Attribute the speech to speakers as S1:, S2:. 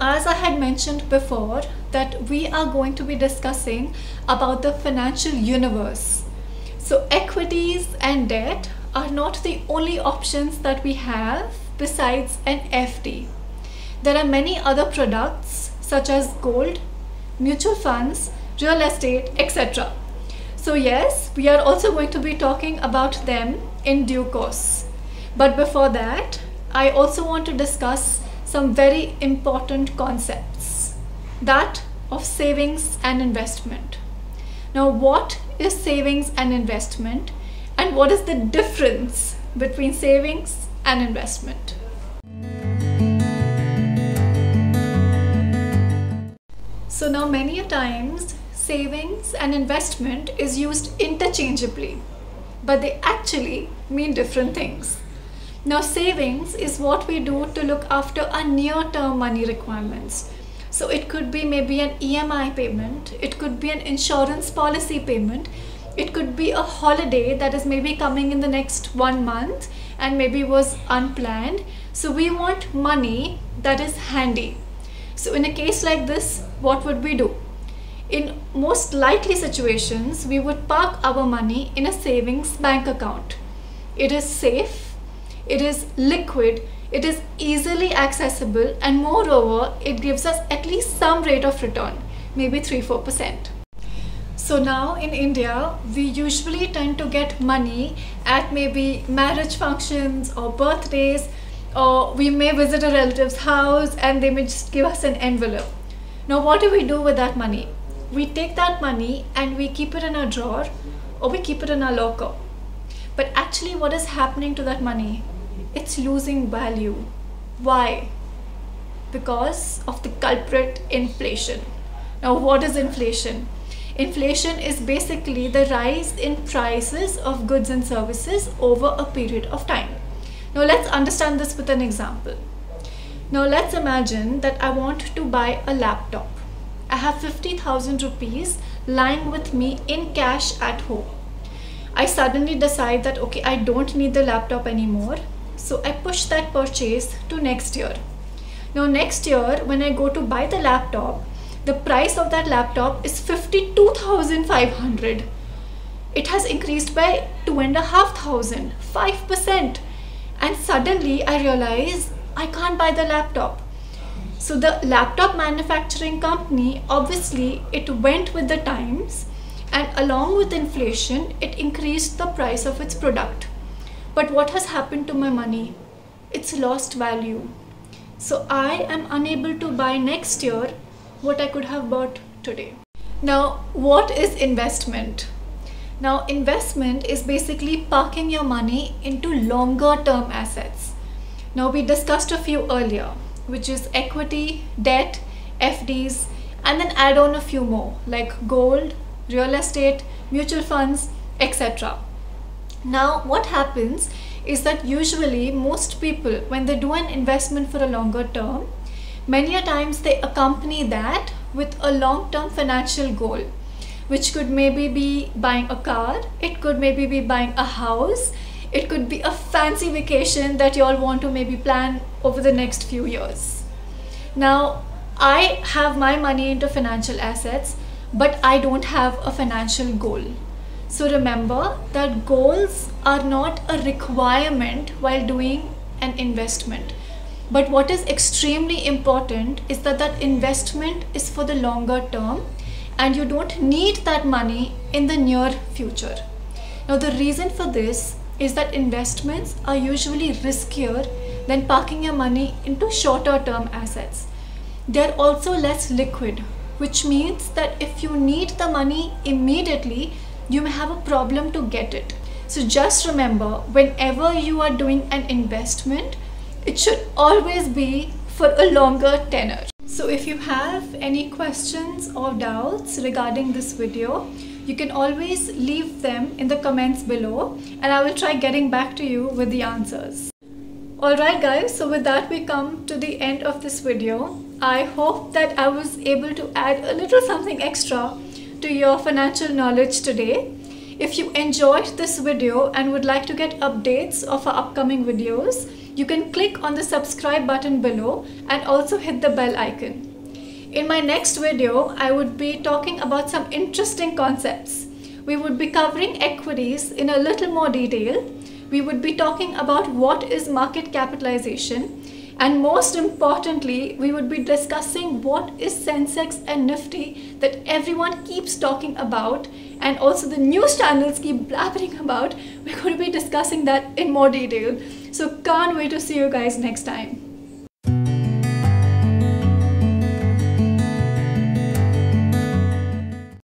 S1: as I had mentioned before, that we are going to be discussing about the financial universe. So equities and debt are not the only options that we have besides an FD. There are many other products such as gold, mutual funds, real estate, etc. So yes, we are also going to be talking about them in due course. But before that, I also want to discuss some very important concepts, that of savings and investment. Now, what is savings and investment, and what is the difference between savings and investment? So now many a times savings and investment is used interchangeably, but they actually mean different things. Now savings is what we do to look after our near-term money requirements. So it could be maybe an EMI payment, it could be an insurance policy payment, it could be a holiday that is maybe coming in the next 1 month and maybe was unplanned. So we want money that is handy. So in a case like this, what would we do? In most likely situations, we would park our money in a savings bank account. It is safe, it is liquid, it is easily accessible, and moreover, it gives us at least some rate of return, maybe 3-4%. So now in India, we usually tend to get money at maybe marriage functions or birthdays, or we may visit a relative's house and they may just give us an envelope. Now what do we do with that money? We take that money and we keep it in our drawer or we keep it in our locker. But actually what is happening to that money? It's losing value. Why? Because of the culprit inflation. Now what is inflation? Inflation is basically the rise in prices of goods and services over a period of time. Now let's understand this with an example. Now let's imagine that I want to buy a laptop. I have 50,000 rupees lying with me in cash at home. I suddenly decide that okay, I don't need the laptop anymore. So I push that purchase to next year. Now next year when I go to buy the laptop, the price of that laptop is 52,500. It has increased by 2,500, 5%. And suddenly I realize I can't buy the laptop. So the laptop manufacturing company, obviously it went with the times, and along with inflation, it increased the price of its product. But what has happened to my money? It's lost value. So I am unable to buy next year what I could have bought today. Now, what is investment? Now, investment is basically parking your money into longer term assets. Now, we discussed a few earlier, which is equity, debt, FDs, and then add on a few more like gold, real estate, mutual funds, etc. Now, what happens is that usually most people, when they do an investment for a longer term, many a times they accompany that with a long-term financial goal, which could maybe be buying a car, it could maybe be buying a house, it could be a fancy vacation that you all want to maybe plan over the next few years. Now, I have my money into financial assets, but I don't have a financial goal. So remember that goals are not a requirement while doing an investment. But what is extremely important is that that investment is for the longer term and you don't need that money in the near future. Now the reason for this is that investments are usually riskier than parking your money into shorter term assets. They're also less liquid, which means that if you need the money immediately, you may have a problem to get it. So just remember, whenever you are doing an investment, it should always be for a longer tenor. So if you have any questions or doubts regarding this video, you can always leave them in the comments below and I will try getting back to you with the answers. Alright guys, so with that we come to the end of this video. I hope that I was able to add a little something extra to your financial knowledge today. If you enjoyed this video and would like to get updates of our upcoming videos, you can click on the subscribe button below and also hit the bell icon. In my next video, I would be talking about some interesting concepts. We would be covering equities in a little more detail. We would be talking about what is market capitalization. And most importantly, we would be discussing what is Sensex and Nifty that everyone keeps talking about and also the news channels keep blabbering about. We're going to be discussing that in more detail. So can't wait to see you guys next time.